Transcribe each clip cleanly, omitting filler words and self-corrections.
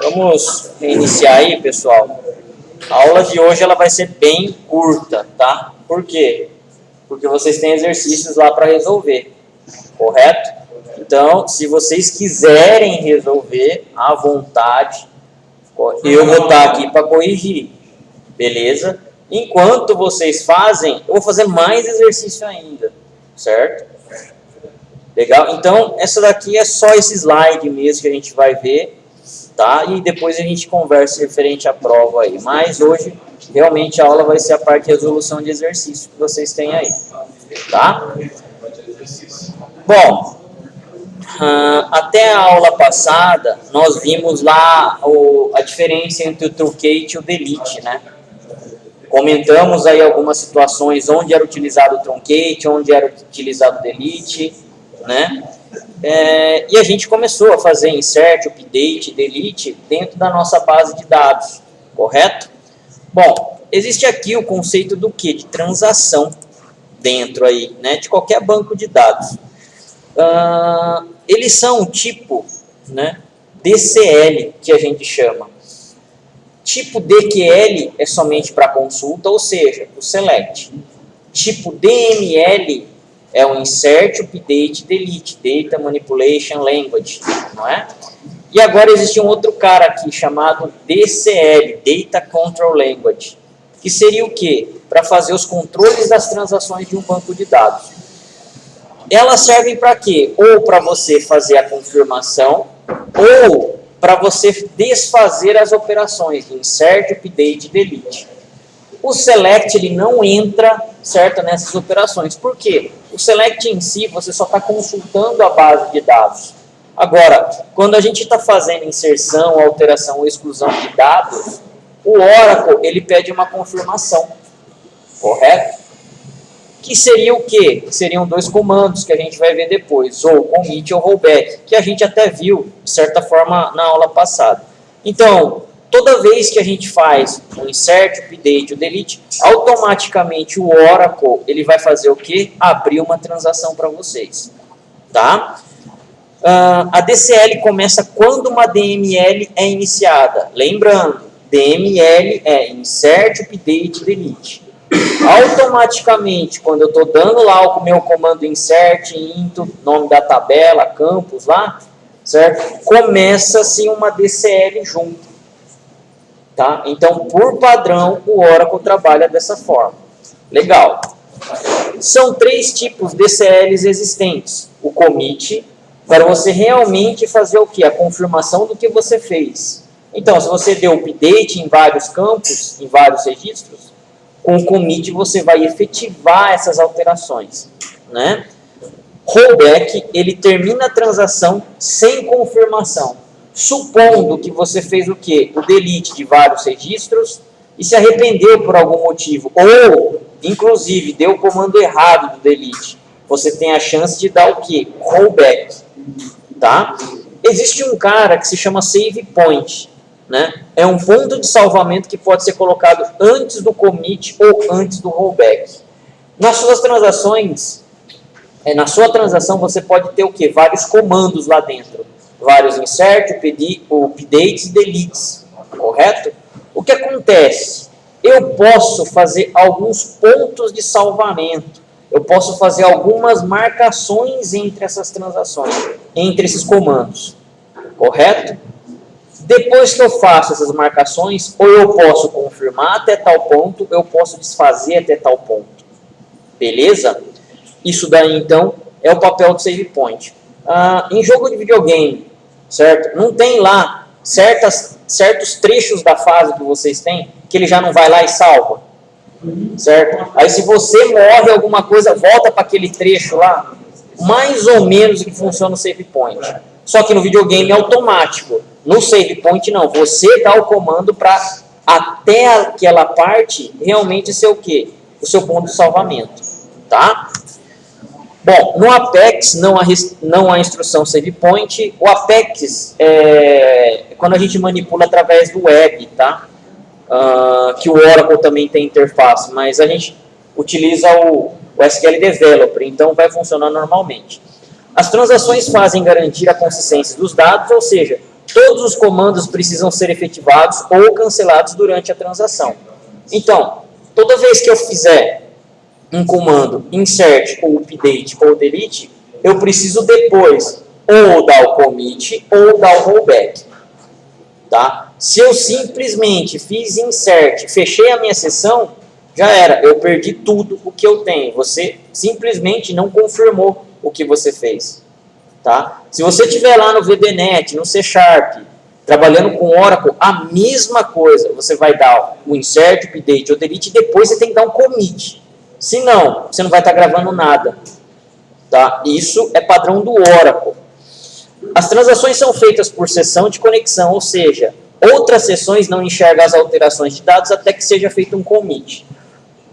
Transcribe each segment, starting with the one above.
Vamos reiniciar aí, pessoal. A aula de hoje ela vai ser bem curta, tá? Por quê? Porque vocês têm exercícios lá para resolver, correto? Então, se vocês quiserem resolver à vontade, eu vou estar aqui para corrigir, beleza? Enquanto vocês fazem, eu vou fazer mais exercício ainda, certo? Legal? Então, essa daqui é só esse slide mesmo que a gente vai ver, tá? E depois a gente conversa referente à prova aí. Mas hoje, realmente, a aula vai ser a parte de resolução de exercício que vocês têm aí, tá? Bom, até a aula passada, nós vimos lá a diferença entre o truncate e o delete, né? Comentamos aí algumas situações onde era utilizado o truncate, onde era utilizado o delete, né? E a gente começou a fazer insert, update, delete dentro da nossa base de dados, correto? Bom, existe aqui o conceito do quê? De transação dentro aí, né? De qualquer banco de dados. Eles são um tipo, né, DCL, que a gente chama. Tipo DQL é somente para consulta, ou seja, o select. Tipo DML é o insert, update, delete, data manipulation language, não é? E agora existe um outro cara aqui chamado DCL, data control language, que seria o quê? Para fazer os controles das transações de um banco de dados. Elas servem para quê? Ou para você fazer a confirmação, ou para você desfazer as operações de insert, update e delete. O select ele não entra, certo, nessas operações. Por quê? O select em si, você só está consultando a base de dados. Agora, quando a gente está fazendo inserção, alteração ou exclusão de dados, o Oracle ele pede uma confirmação, correto? Que seria o quê? Seriam dois comandos que a gente vai ver depois, ou commit ou rollback, que a gente até viu, de certa forma, na aula passada. Então, toda vez que a gente faz o insert, o update, o delete, automaticamente o Oracle ele vai fazer o quê? Abrir uma transação para vocês. Tá? A DCL começa quando uma DML é iniciada. Lembrando, DML é insert, update, delete. Automaticamente, quando eu estou dando lá o meu comando insert, into, nome da tabela, campus lá, certo? Começa-se uma DCL junto. Tá? Então, por padrão, o Oracle trabalha dessa forma. Legal. São três tipos de DCLs existentes. O commit, para você realmente fazer o quê? A confirmação do que você fez. Então, se você deu update em vários campos, em vários registros, com o commit você vai efetivar essas alterações, né? Rollback, ele termina a transação sem confirmação, supondo que você fez o quê? O delete de vários registros e se arrependeu por algum motivo, ou, inclusive, deu o comando errado do delete. Você tem a chance de dar o quê? Rollback, tá? Existe um cara que se chama save point, né? É um ponto de salvamento que pode ser colocado antes do commit ou antes do rollback. Nas suas transações, na sua transação você pode ter o quê? Vários comandos lá dentro. Vários insert, updates e deletes, correto? O que acontece? Eu posso fazer alguns pontos de salvamento. Eu posso fazer algumas marcações entre essas transações, entre esses comandos, correto? Depois que eu faço essas marcações, ou eu posso confirmar até tal ponto, eu posso desfazer até tal ponto. Beleza? Isso daí, então, é o papel do save point. Em jogo de videogame, certo? Não tem lá certos trechos da fase que vocês têm, que ele já não vai lá e salva. Certo? Aí se você morre alguma coisa, volta para aquele trecho lá, mais ou menos que funciona o save point. Só que no videogame é automático. No save point não, você dá o comando para até aquela parte realmente ser o quê? O seu ponto de salvamento, tá? Bom, no Apex não há instrução save point. O Apex é quando a gente manipula através do web, tá? Que o Oracle também tem interface, mas a gente utiliza o SQL Developer, então vai funcionar normalmente. As transações fazem garantir a consistência dos dados, ou seja, todos os comandos precisam ser efetivados ou cancelados durante a transação. Então, toda vez que eu fizer um comando insert, ou update, ou delete, eu preciso depois ou dar o commit ou dar o rollback. Tá? Se eu simplesmente fiz insert, fechei a minha sessão, já era, eu perdi tudo o que eu tenho. Você simplesmente não confirmou o que você fez. Tá? Se você estiver lá no VBNet, no C Sharp, trabalhando com Oracle, a mesma coisa. Você vai dar o insert, update ou delete e depois você tem que dar um commit. Se não, você não vai estar gravando nada. Tá? Isso é padrão do Oracle. As transações são feitas por sessão de conexão, ou seja, outras sessões não enxergam as alterações de dados até que seja feito um commit.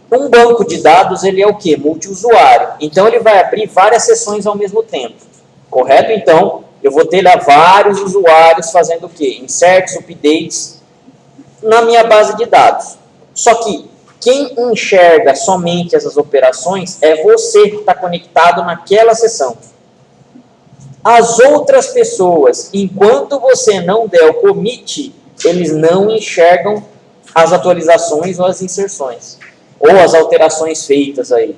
Um banco de dados, ele é o quê? Multiusuário. Então, ele vai abrir várias sessões ao mesmo tempo. Correto? Então, eu vou ter lá vários usuários fazendo o quê? Inserts, updates na minha base de dados. Só que quem enxerga somente essas operações é você que está conectado naquela sessão. As outras pessoas, enquanto você não der o commit, eles não enxergam as atualizações ou as inserções, ou as alterações feitas aí.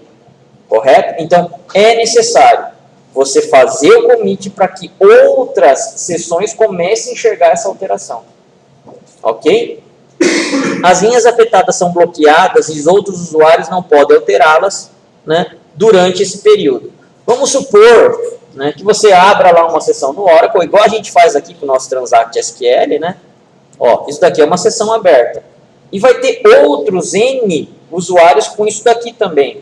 Correto? Então, é necessário você fazer o commit para que outras sessões comecem a enxergar essa alteração. Ok? As linhas afetadas são bloqueadas e os outros usuários não podem alterá-las, né, durante esse período. Vamos supor, né, que você abra lá uma sessão no Oracle, igual a gente faz aqui com o nosso Transact SQL, né? Ó, isso daqui é uma sessão aberta. E vai ter outros N usuários com isso daqui também,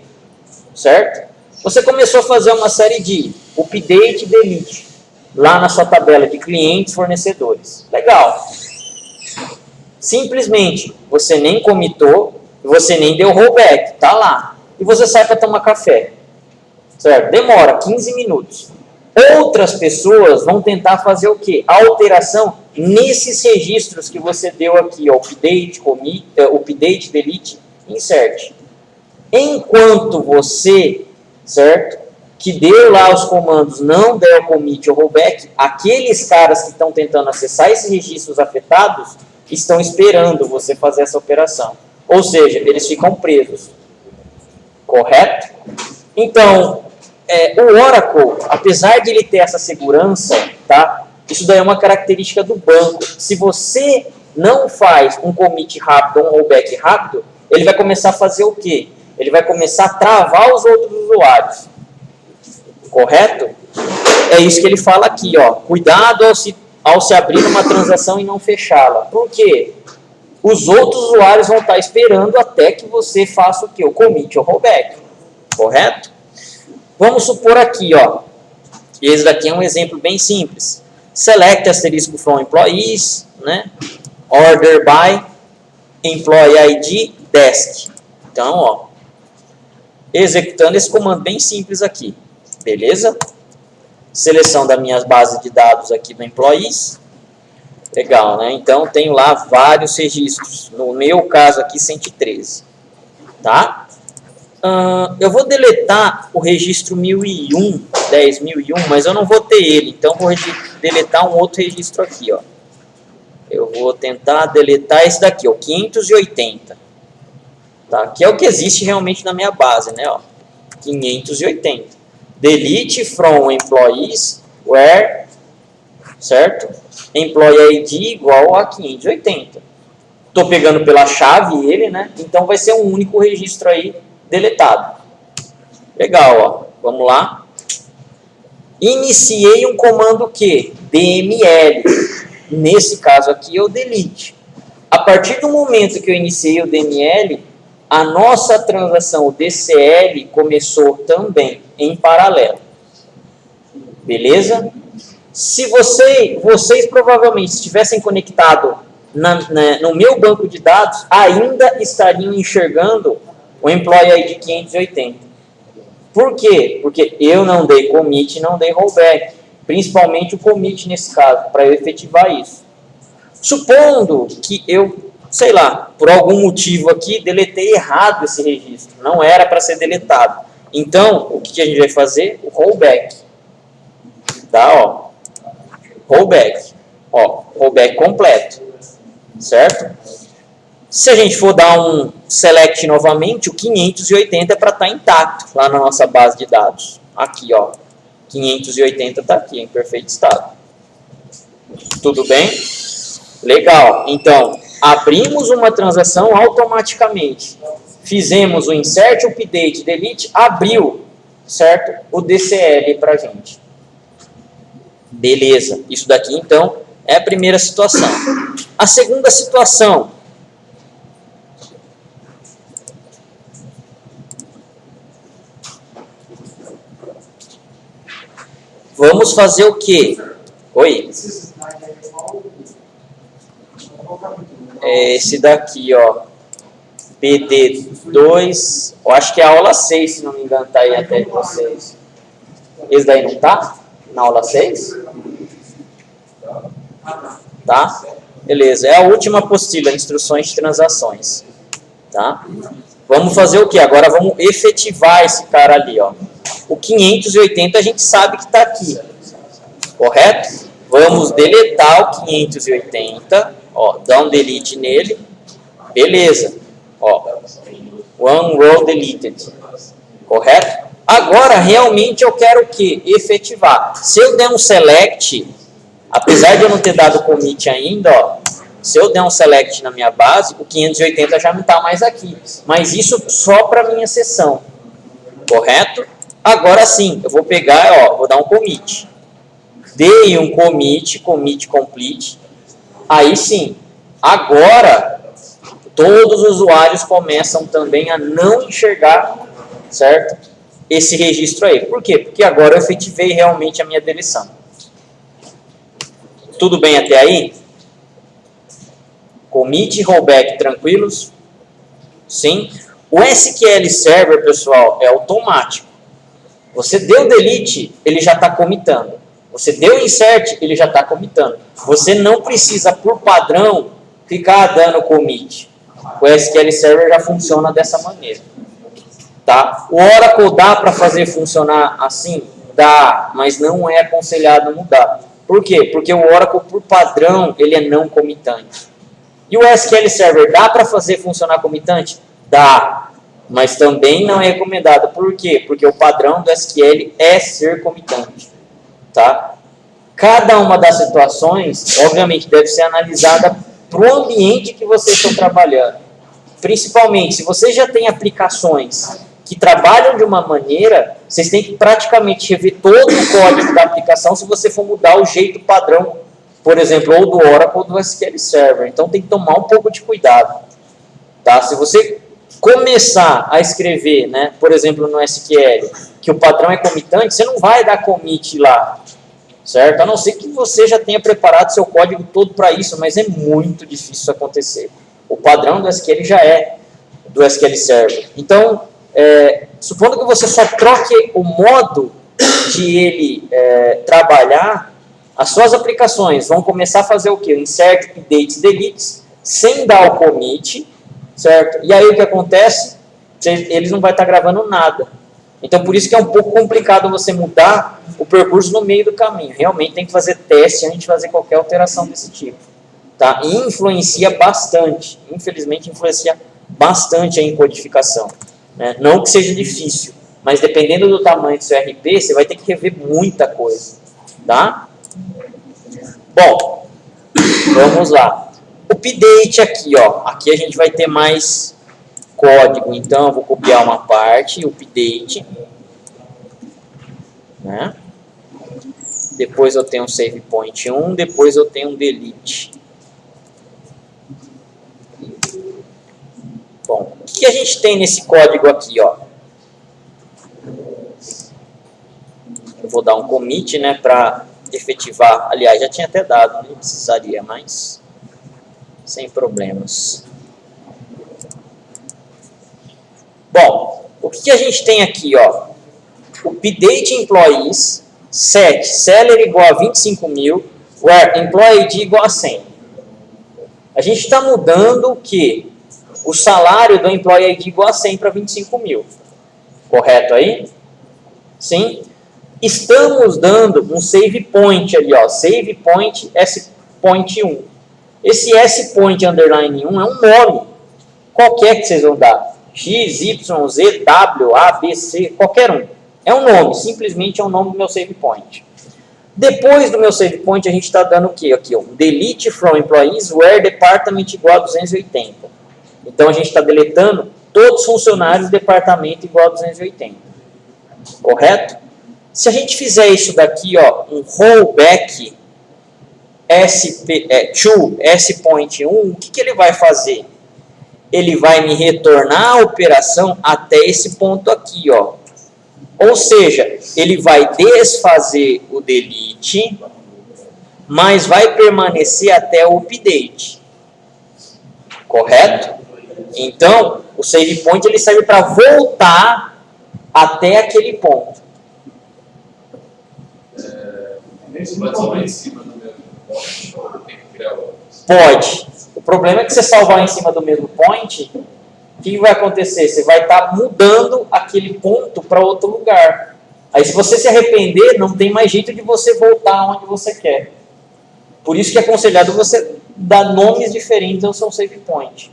certo? Você começou a fazer uma série de update e delete lá na sua tabela de clientes, fornecedores. Legal. Simplesmente, você nem commitou, você nem deu rollback, tá lá. E você sai para tomar café. Certo? Demora 15 minutos. Outras pessoas vão tentar fazer o quê? A alteração nesses registros que você deu aqui, ó, update, commit, update, delete, insert. Enquanto você, certo, que deu lá os comandos, não der o commit ou rollback, aqueles caras que estão tentando acessar esses registros afetados estão esperando você fazer essa operação. Ou seja, eles ficam presos. Correto? Então, o Oracle, apesar de ele ter essa segurança, tá? Isso daí é uma característica do banco. Se você não faz um commit rápido, um rollback rápido, ele vai começar a fazer o quê? Ele vai começar a travar os outros usuários. Correto? É isso que ele fala aqui, ó. Cuidado ao se abrir uma transação e não fechá-la. Por quê? Os outros usuários vão estar esperando até que você faça o quê? O commit ou rollback. Correto? Vamos supor aqui, ó. Esse daqui é um exemplo bem simples. Select asterisco from employees, né? Order by employee ID desk. Então, ó, executando esse comando bem simples aqui. Beleza? Seleção das minhas bases de dados aqui do employees. Legal, né? Então, tenho lá vários registros. No meu caso aqui, 113. Tá? Eu vou deletar o registro 1001, 10.001, mas eu não vou ter ele. Então, vou deletar um outro registro aqui, ó. Eu vou tentar deletar esse daqui, ó, 580. Tá? Que é o que existe realmente na minha base, né? Ó, 580. Delete from employees where, certo? Employee ID igual a 580. Estou pegando pela chave ele, né? Então vai ser um único registro aí deletado. Legal, ó. Vamos lá. Iniciei um comando que? DML. Nesse caso aqui é o delete. A partir do momento que eu iniciei o DML, a nossa transação, o DCL, começou também em paralelo. Beleza? Se vocês provavelmente estivessem conectados no meu banco de dados, ainda estariam enxergando o Employee ID 580. Por quê? Porque eu não dei commit, não dei rollback. Principalmente o commit nesse caso, para eu efetivar isso. Supondo que eu, sei lá, por algum motivo aqui, deletei errado esse registro. Não era para ser deletado. Então, o que a gente vai fazer? O rollback. Tá, ó. Rollback. Ó, rollback completo. Certo? Se a gente for dar um select novamente, o 580 é para estar intacto lá na nossa base de dados. Aqui, ó. 580 está aqui, em perfeito estado. Tudo bem? Legal. Então, abrimos uma transação automaticamente. Fizemos o insert, update, delete, abriu, certo? O DCL para a gente. Beleza. Isso daqui, então, é a primeira situação. A segunda situação. Vamos fazer o quê? Oi? Esse daqui, ó. PD2. Eu acho que é a aula 6, se não me engano, tá aí até de vocês. Esse daí não tá? Na aula 6? Tá? Beleza. É a última apostila, instruções de transações. Tá? Vamos fazer o quê? Agora vamos efetivar esse cara ali, ó. O 580 a gente sabe que está aqui, correto? Vamos deletar o 580, ó, dar um delete nele, beleza, ó, one row deleted, correto? Agora, realmente eu quero o quê? Efetivar. Se eu der um select, apesar de eu não ter dado commit ainda, ó, se eu der um select na minha base, o 580 já não está mais aqui, mas isso só para minha sessão, correto? Agora sim, eu vou pegar, ó, vou dar um commit. Dei um commit complete. Aí sim, agora todos os usuários começam também a não enxergar, certo? Esse registro aí. Por quê? Porque agora eu efetivei realmente a minha deleção. Tudo bem até aí? Commit e rollback tranquilos? Sim. O SQL Server, pessoal, é automático. Você deu delete, ele já está commitando. Você deu insert, ele já está commitando. Você não precisa, por padrão, ficar dando commit. O SQL Server já funciona dessa maneira. Tá? O Oracle dá para fazer funcionar assim? Dá, mas não é aconselhado mudar. Por quê? Porque o Oracle, por padrão, ele é não comitante. E o SQL Server dá para fazer funcionar comitante? Dá. Mas também não é recomendado. Por quê? Porque o padrão do SQL é ser comitante. Tá? Cada uma das situações, obviamente, deve ser analisada para o ambiente que vocês estão trabalhando. Principalmente, se vocês já têm aplicações que trabalham de uma maneira, vocês têm que praticamente rever todo o código da aplicação se você for mudar o jeito padrão, por exemplo, ou do Oracle ou do SQL Server. Então, tem que tomar um pouco de cuidado. Tá? Se você começar a escrever, né, por exemplo, no SQL, que o padrão é comitante, você não vai dar commit lá, certo? A não ser que você já tenha preparado seu código todo para isso, mas é muito difícil isso acontecer. O padrão do SQL já é do SQL Server. Então, supondo que você só troque o modo de ele trabalhar, as suas aplicações vão começar a fazer o quê? Insert, updates, deletes, sem dar o commit, certo? E aí o que acontece? Eles não vão estar gravando nada. Então, por isso que é um pouco complicado você mudar o percurso no meio do caminho. Realmente tem que fazer teste antes de fazer qualquer alteração desse tipo. Tá? E influencia bastante. Infelizmente, influencia bastante a encodificação. Né? Não que seja difícil, mas dependendo do tamanho do seu RP, você vai ter que rever muita coisa. Tá? Bom, vamos lá. Update aqui, ó. Aqui a gente vai ter mais código. Então, eu vou copiar uma parte, update. Né? Depois eu tenho um save point 1, depois eu tenho um delete. Bom, o que a gente tem nesse código aqui, ó? Eu vou dar um commit, né, para efetivar. Aliás, já tinha até dado, nem precisaria, mas sem problemas. Bom, o que a gente tem aqui, ó? Update employees, set salary igual a 25.000, where employee ID igual a 100. A gente está mudando o quê? O salário do employee ID igual a 100 para 25.000. Correto aí? Sim? estamos dando um save point ali, ó, save point S point 1. Esse S point underline 1 é um nome qualquer que vocês vão dar. X, Y, Z, W, A, B, C, qualquer um. É um nome, simplesmente é o nome do meu save point. Depois do meu save point, a gente está dando o quê? Aqui, ó, delete from employees where department igual a 280. Então, a gente está deletando todos os funcionários do departamento igual a 280. Correto? Se a gente fizer isso daqui, ó, um rollback to S point 1, o que ele vai fazer? Ele vai me retornar a operação até esse ponto aqui, ó. Ou seja, ele vai desfazer o delete, mas vai permanecer até o update. Correto? Então, o save point ele serve para voltar até aquele ponto. Isso pode salvar em cima do mesmo point ou tem que criar outros? Pode. O problema é que você salvar em cima do mesmo point, o que vai acontecer? Você vai estar mudando aquele ponto para outro lugar. Aí se você se arrepender, não tem mais jeito de você voltar onde você quer. Por isso que é aconselhado você dar nomes diferentes ao seu save point.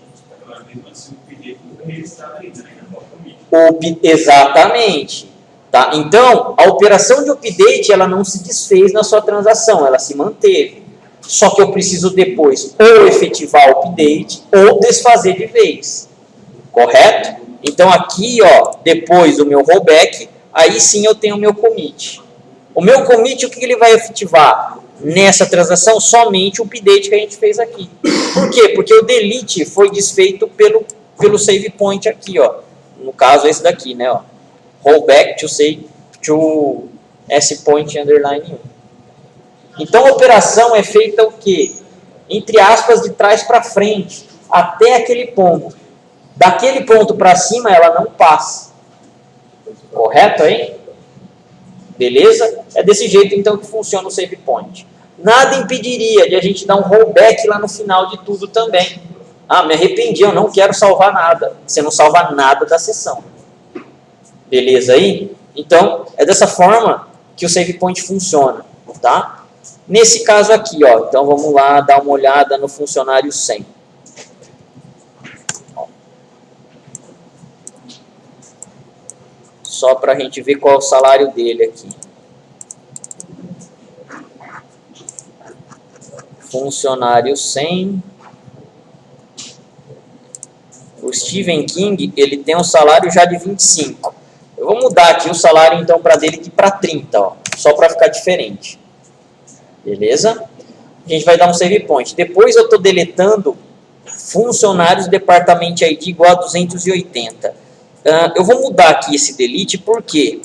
Exatamente. Tá? Então, a operação de update ela não se desfez na sua transação, ela se manteve. Só que eu preciso depois ou efetivar o update ou desfazer de vez. Correto? Então aqui, ó, depois do meu rollback, aí sim eu tenho o meu commit. O meu commit, o que ele vai efetivar? Nessa transação, somente o update que a gente fez aqui. Por quê? Porque o delete foi desfeito pelo save point aqui, ó. No caso, esse daqui, né, ó. Rollback to S point underline 1. Então a operação é feita o quê? Entre aspas, de trás para frente, até aquele ponto. Daquele ponto para cima ela não passa. Correto aí? Beleza? É desse jeito então que funciona o save point. Nada impediria de a gente dar um rollback lá no final de tudo também. Ah, me arrependi, eu não quero salvar nada. Você não salva nada da sessão. Beleza aí? Então, é dessa forma que o save point funciona, tá? Nesse caso aqui, ó, então vamos lá dar uma olhada no funcionário 100. Só para a gente ver qual é o salário dele aqui. Funcionário 100. O Stephen King, ele tem um salário já de 25. Eu vou mudar aqui o salário então para dele aqui para 30, ó, só para ficar diferente. Beleza? A gente vai dar um save point. Depois eu estou deletando funcionários do departamento ID igual a 280. Eu vou mudar aqui esse delete, por quê?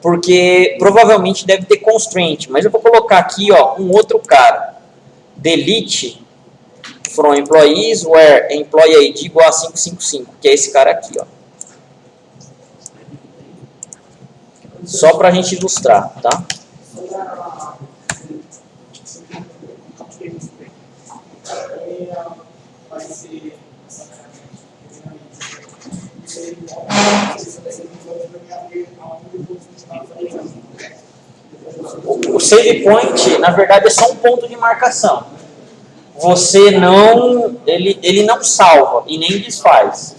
Porque provavelmente deve ter constraint, mas eu vou colocar aqui, ó, um outro cara. Delete from employees where employee ID igual a 555, que é esse cara aqui, ó. Só para a gente ilustrar, tá? O save point, na verdade, é só um ponto de marcação. Você não, ele não salva e nem desfaz.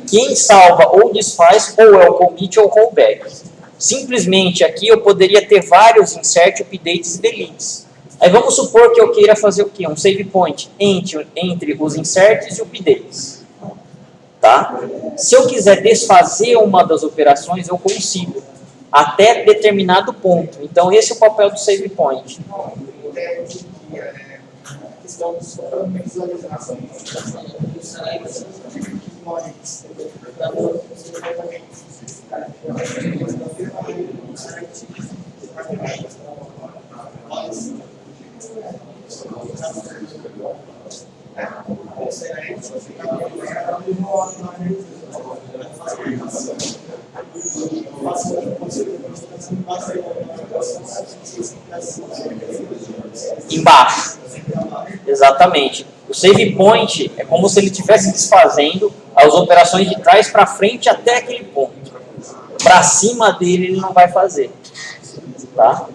Quem salva ou desfaz ou é o commit ou o rollback. Simplesmente aqui eu poderia ter vários insert, updates e deletes. Aí vamos supor que eu queira fazer o quê? Um save point entre os inserts e updates. Tá? Se eu quiser desfazer uma das operações, eu consigo. Até determinado ponto. Então esse é o papel do save point. Embaixo. Exatamente. O save point é como se ele estivesse desfazendo as operações de trás para frente até aquele ponto. Para cima dele ele não vai fazer. Tá?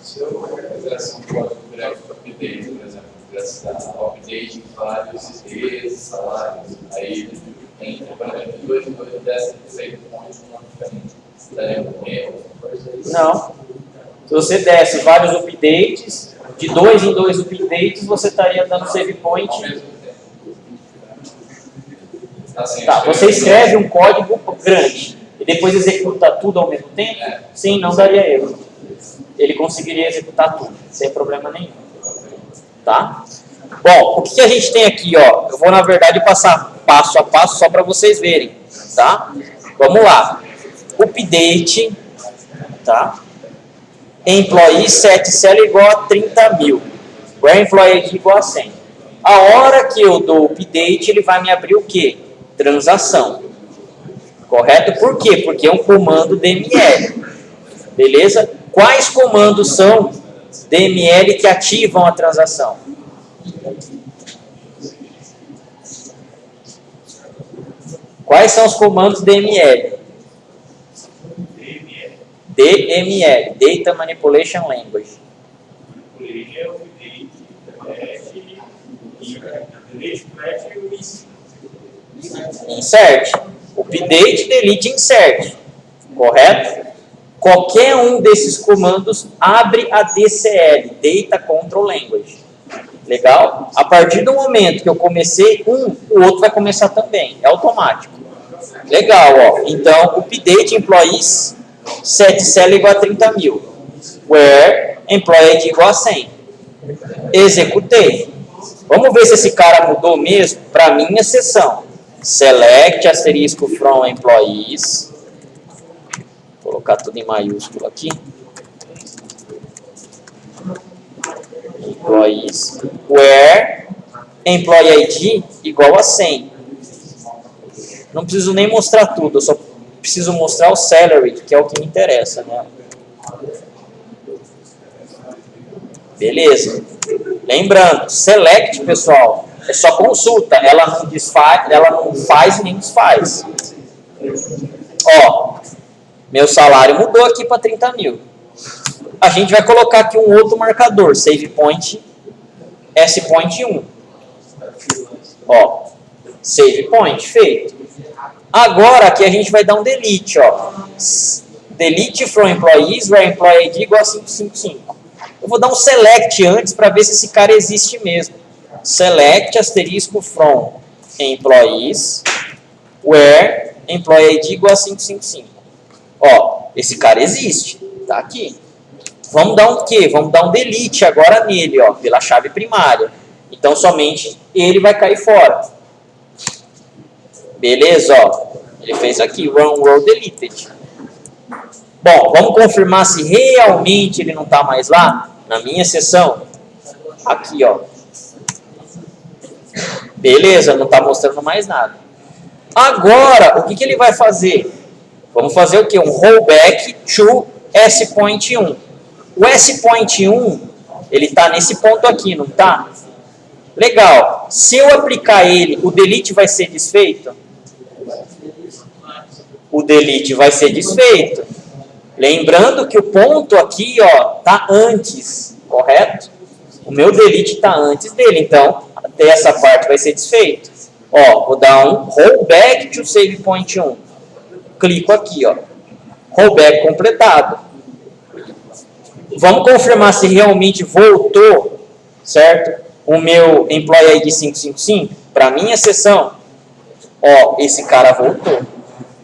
Se eu fizesse um código direto para update, por exemplo, fizesse update em vários IDs, salários, aí entre, por exemplo, 2 e 2 desse save point uma diferente. Daria um erro? Não. Se você desse vários updates, de 2 em 2 updates, você estaria dando save point. Ao mesmo tempo. Assim, Tá, você escreve um código grande e depois executa tudo ao mesmo tempo? Sim, não daria erro. Ele conseguiria executar tudo, sem problema nenhum. Tá? Bom, o que a gente tem aqui, ó? Eu vou, na verdade, passar passo a passo só para vocês verem, tá? Vamos lá. Update, tá? Employee set cell igual a 30 mil. Where employee ID igual a 100. A hora que eu dou update, ele vai me abrir o quê? Transação. Correto? Por quê? Porque é um comando DML. Beleza? Quais comandos são DML que ativam a transação? Quais são os comandos DML? DML, Data Manipulation Language. Insert. Update, delete, insert. Correto? Qualquer um desses comandos abre a DCL, Data Control Language. Legal? A partir do momento que eu comecei um, o outro vai começar também. É automático. Legal, ó. Então, update employees set cell igual a 30 mil. Where employee ID igual a 100. Executei. Vamos ver se esse cara mudou mesmo para minha seção. Select asterisco from employees. Vou colocar tudo em maiúsculo aqui. Employees. Where employee ID igual a 100. Não preciso nem mostrar tudo, eu só preciso mostrar o salary, que é o que me interessa, né? Beleza. Lembrando, select, pessoal, é só consulta, ela não desfaz, ela não faz nem desfaz. Ó, meu salário mudou aqui para 30 mil. A gente vai colocar aqui um outro marcador, save point, S point 1. Ó, save point, feito. Agora aqui a gente vai dar um delete, ó. Delete from employees, where employee ID igual a 555. Eu vou dar um select antes para ver se esse cara existe mesmo. Select asterisco from employees, where employee ID igual a 555. Ó, esse cara existe, tá aqui. Vamos dar um quê? Vamos dar um delete agora nele, ó, pela chave primária. Então somente ele vai cair fora. Beleza, ó. Ele fez aqui, run row deleted. Bom, vamos confirmar se realmente ele não está mais lá na minha seção. Aqui, ó. Beleza, não está mostrando mais nada. Agora, o que ele vai fazer? Vamos fazer o quê? Um rollback to S.1. O S.1, ele está nesse ponto aqui, não está? Legal. Se eu aplicar ele, o delete vai ser desfeito? O delete vai ser desfeito. Lembrando que o ponto aqui, ó, tá antes, correto? O meu delete está antes dele, então até essa parte vai ser desfeito. Ó, vou dar um rollback to save point 1. Clico aqui, ó. Rollback completado. Vamos confirmar se realmente voltou, certo? O meu employee ID 555 para minha seção. Ó, esse cara voltou.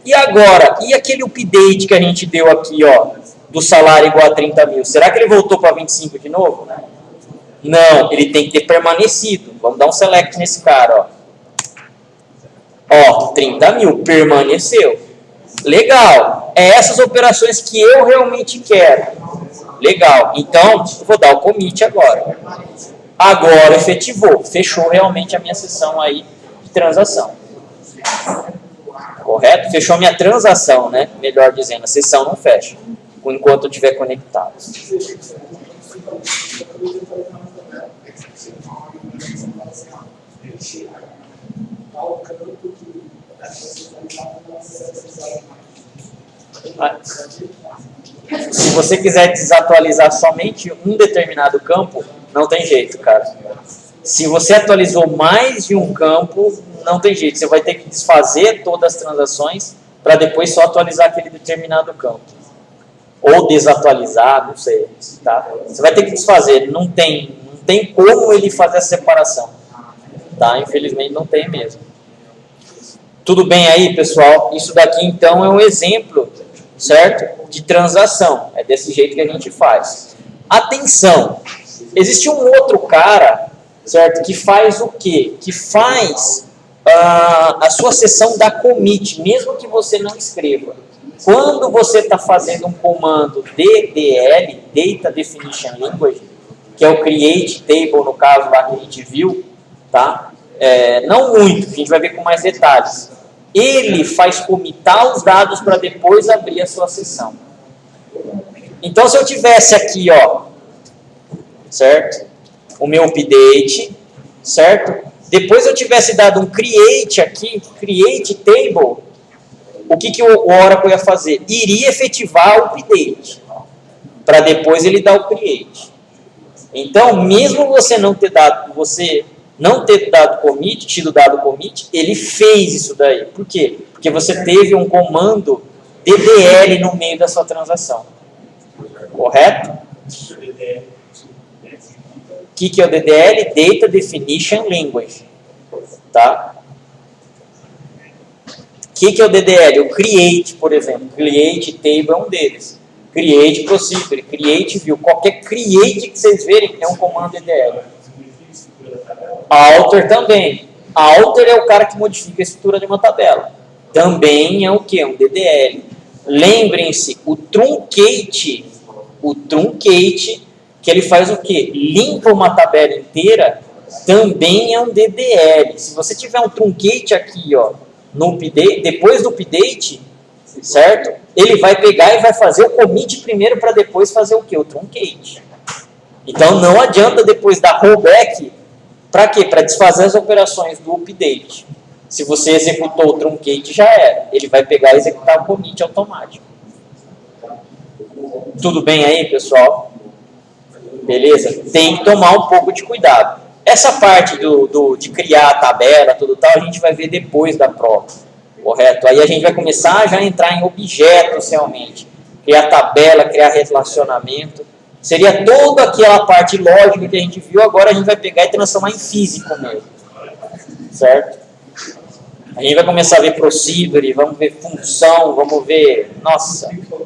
E agora, e aquele update que a gente deu aqui, ó, do salário igual a 30 mil? Será que ele voltou para 25 de novo? Não, ele tem que ter permanecido. Vamos dar um select nesse cara, ó. Ó, 30 mil, permaneceu. Legal, é essas operações que eu realmente quero. Legal, então, eu vou dar o commit agora. Agora efetivou, fechou realmente a minha sessão aí de transação. Correto? Fechou a minha transação, né? Melhor dizendo, a sessão não fecha, enquanto eu estiver conectado. Se você quiser desatualizar somente um determinado campo, não tem jeito, cara. Se você atualizou mais de um campo, não tem jeito. Você vai ter que desfazer todas as transações para depois só atualizar aquele determinado campo. Ou desatualizar, não sei. Tá? Você vai ter que desfazer. Não tem como ele fazer essa separação. Tá? Infelizmente não tem mesmo. Tudo bem aí, pessoal? Isso daqui, então, é um exemplo, certo? De transação. É desse jeito que a gente faz. Atenção! Existe um outro cara, certo? Que faz o quê? Que faz a sua sessão da commit, mesmo que você não escreva. Quando você está fazendo um comando DDL, Data Definition Language, que é o Create Table, no caso lá que a gente viu, tá? Não muito, a gente vai ver com mais detalhes. Ele faz commitar os dados para depois abrir a sua sessão. Então, se eu tivesse aqui, ó, certo? O meu update, certo? Depois eu tivesse dado um create aqui, create table, o que o Oracle ia fazer? Iria efetivar o update, para depois ele dar o create. Então, mesmo você não ter dado commit, tido dado commit, ele fez isso daí. Por quê? Porque você teve um comando DDL no meio da sua transação. Correto? O que é o DDL? Data Definition Language. Tá? O que é o DDL? O Create, por exemplo. Create Table é um deles. Create Procedure, Create View. Qualquer Create que vocês verem é um comando DDL. Alter também. Alter é o cara que modifica a estrutura de uma tabela. Também é o que? Um DDL. Lembrem-se, o truncate, que ele faz o quê? Limpa uma tabela inteira, também é um DDL. Se você tiver um truncate aqui, ó, no update, depois do update, certo? Ele vai pegar e vai fazer o commit primeiro para depois fazer o quê? O truncate. Então não adianta depois dar rollback. Para quê? Para desfazer as operações do update. Se você executou o truncate, já era. Ele vai pegar e executar o commit automático. Tudo bem aí, pessoal? Beleza? Tem que tomar um pouco de cuidado. Essa parte de criar a tabela, tudo tal, a gente vai ver depois da prova. Correto? Aí a gente vai começar já a entrar em objetos realmente. Criar tabela, criar relacionamento. Seria toda aquela parte lógica que a gente viu, agora a gente vai pegar e transformar em físico mesmo. Certo? A gente vai começar a ver procedure, vamos ver função, vamos ver,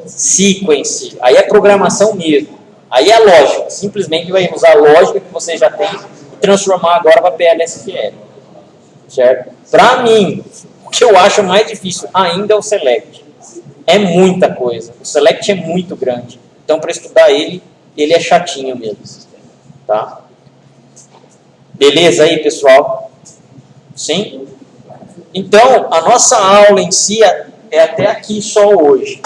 sequence. Aí é programação mesmo. Aí é lógica. Simplesmente vai usar a lógica que você já tem e transformar agora para PLSQL. Certo? Para mim, o que eu acho mais difícil ainda é o select. É muita coisa. O select é muito grande. Então, para estudar ele é chatinho mesmo. Tá? Beleza aí, pessoal? Sim? Então, a nossa aula em si é até aqui só hoje.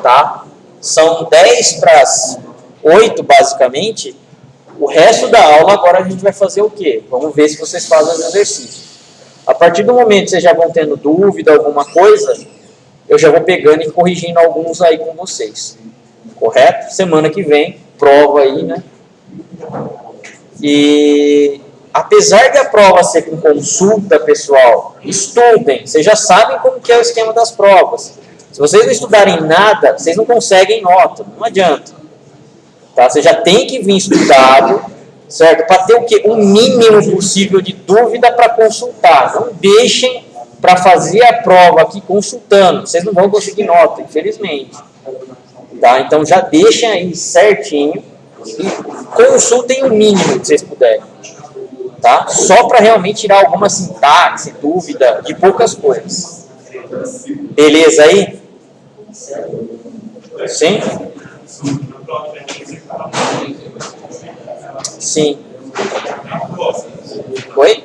Tá? São 10 para as 8, basicamente. O resto da aula, agora a gente vai fazer o quê? Vamos ver se vocês fazem os exercícios. A partir do momento que vocês já vão tendo dúvida, alguma coisa, eu já vou pegando e corrigindo alguns aí com vocês. Correto? Semana que vem, prova aí, né? E apesar de a prova ser com consulta, pessoal, estudem. Vocês já sabem como que é o esquema das provas. Se vocês não estudarem nada, vocês não conseguem nota. Não adianta. Tá? Você já tem que vir estudado, certo? Para ter o quê? O mínimo possível de dúvida para consultar. Não deixem para fazer a prova aqui consultando. Vocês não vão conseguir nota, infelizmente. Tá? Então já deixem aí certinho e consultem o mínimo que vocês puderem. Tá? Só para realmente tirar alguma sintaxe, dúvida de poucas coisas. Beleza aí? Sim? Sim. Oi?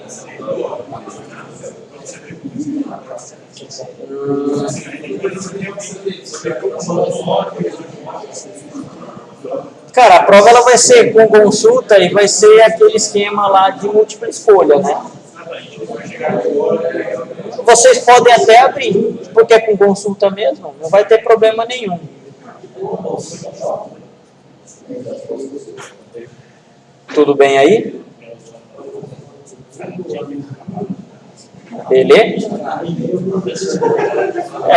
Cara, a prova ela vai ser com consulta e vai ser aquele esquema lá de múltipla escolha, né? Vocês podem até abrir, porque é com consulta mesmo, não vai ter problema nenhum. Tudo bem aí? Beleza?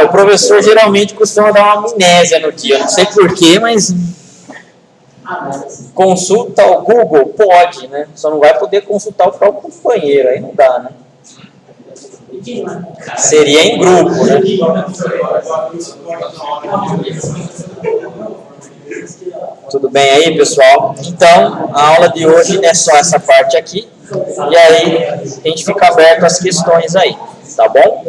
O professor geralmente costuma dar uma amnésia no dia, não sei porquê, mas consulta o Google? Pode, né? Só não vai poder consultar o próprio companheiro, aí não dá, né? Seria em grupo, né? Tudo bem aí, pessoal? Então, a aula de hoje é só essa parte aqui. E aí, a gente fica aberto às questões aí, tá bom?